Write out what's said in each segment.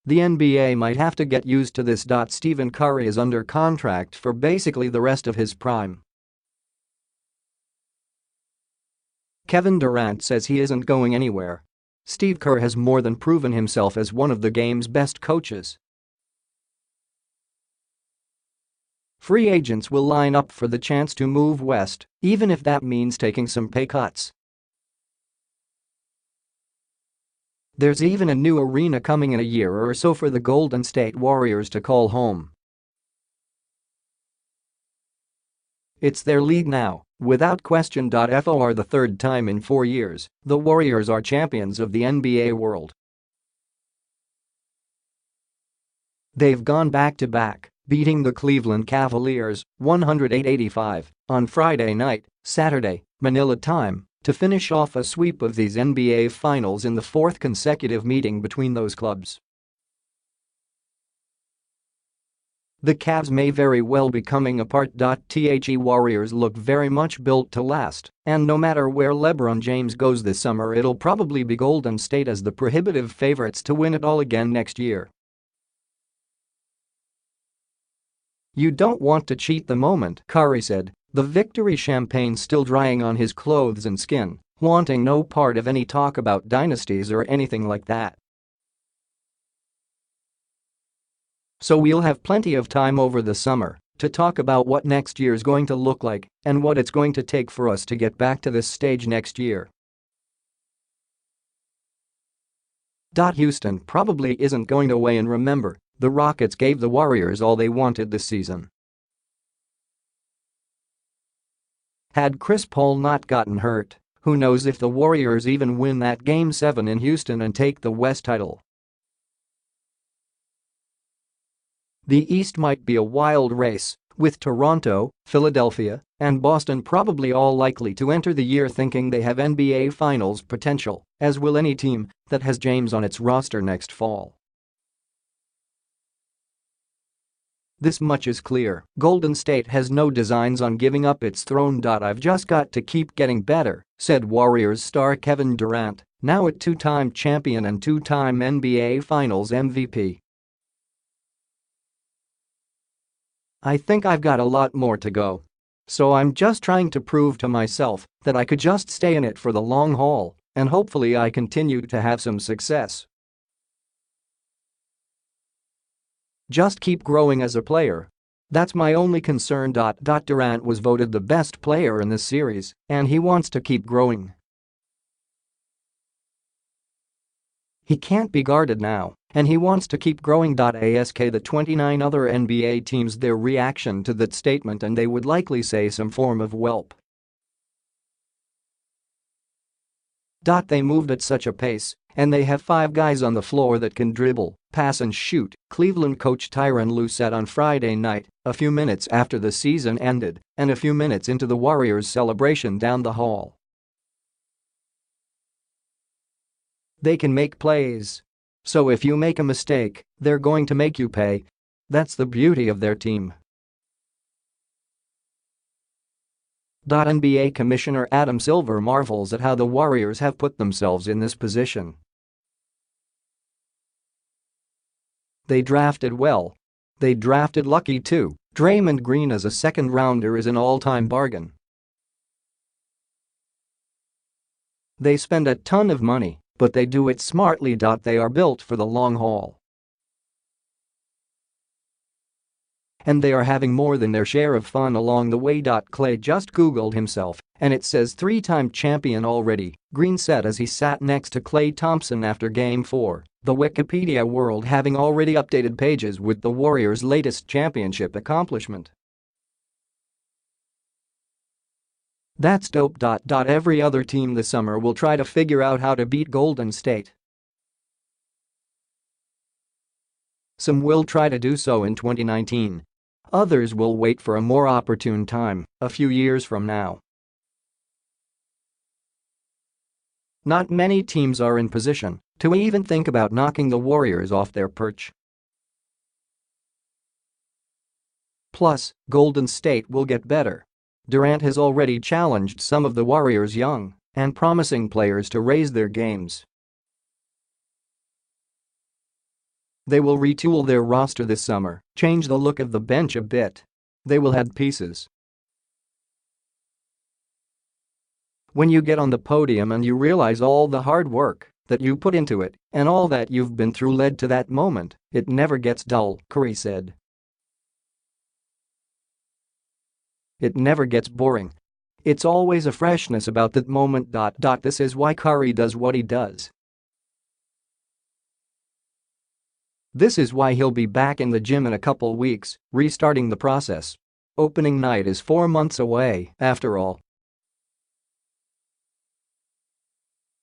The NBA might have to get used to this. Stephen Curry is under contract for basically the rest of his prime. Kevin Durant says he isn't going anywhere. Steve Kerr has more than proven himself as one of the game's best coaches. Free agents will line up for the chance to move west, even if that means taking some pay cuts. There's even a new arena coming in a year or so for the Golden State Warriors to call home. It's their league now, without question. For the third time in 4 years, the Warriors are champions of the NBA world. They've gone back-to-back, beating the Cleveland Cavaliers 108-85 on Friday night, Saturday, Manila time, to finish off a sweep of these NBA Finals in the fourth consecutive meeting between those clubs. The Cavs may very well be coming apart. The Warriors look very much built to last, and no matter where LeBron James goes this summer, it'll probably be Golden State as the prohibitive favorites to win it all again next year. "You don't want to cheat the moment," Curry said, the victory champagne still drying on his clothes and skin, wanting no part of any talk about dynasties or anything like that. "So we'll have plenty of time over the summer to talk about what next year's going to look like and what it's going to take for us to get back to this stage next year." Houston probably isn't going away, and remember, the Rockets gave the Warriors all they wanted this season. Had Chris Paul not gotten hurt, who knows if the Warriors even win that Game 7 in Houston and take the West title. The East might be a wild race, with Toronto, Philadelphia, and Boston probably all likely to enter the year thinking they have NBA Finals potential, as will any team that has James on its roster next fall. This much is clear: Golden State has no designs on giving up its throne. "I've just got to keep getting better," said Warriors star Kevin Durant, now a two-time champion and two-time NBA Finals MVP. "I think I've got a lot more to go. So I'm just trying to prove to myself that I could just stay in it for the long haul, and hopefully I continue to have some success. Just keep growing as a player. That's my only concern." Durant was voted the best player in this series, and he wants to keep growing. He can't be guarded now, and he wants to keep growing. Ask the 29 other NBA teams their reaction to that statement, and they would likely say some form of "welp." They moved at such a pace, and they have 5 guys on the floor that can dribble, pass and shoot, Cleveland coach Tyronn Lue said on Friday night, a few minutes after the season ended and a few minutes into the Warriors' celebration down the hall. "They can make plays. So if you make a mistake, they're going to make you pay. That's the beauty of their team." NBA Commissioner Adam Silver marvels at how the Warriors have put themselves in this position. "They drafted well. They drafted lucky too. Draymond Green as a second-rounder is an all-time bargain. They spend a ton of money, but they do it smartly. They are built for the long haul. And they are having more than their share of fun along the way." Clay just Googled himself, and it says 3-time champion already, Green said as he sat next to Klay Thompson after Game 4, the Wikipedia world having already updated pages with the Warriors' latest championship accomplishment. "That's dope. Every other team this summer will try to figure out how to beat Golden State. Some will try to do so in 2019. Others will wait for a more opportune time, a few years from now." Not many teams are in position to even think about knocking the Warriors off their perch. Plus, Golden State will get better. Durant has already challenged some of the Warriors' young and promising players to raise their games. They will retool their roster this summer, change the look of the bench a bit. They will add pieces. When you get on the podium and you realize all the hard work that you put into it and all that you've been through led to that moment, it never gets dull, Curry said. It never gets boring. It's always a freshness about that moment. This is why Curry does what he does. This is why he'll be back in the gym in a couple weeks, restarting the process. Opening night is 4 months away, after all.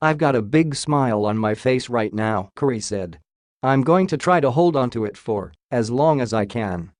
I've got a big smile on my face right now, Curry said. I'm going to try to hold on to it for as long as I can.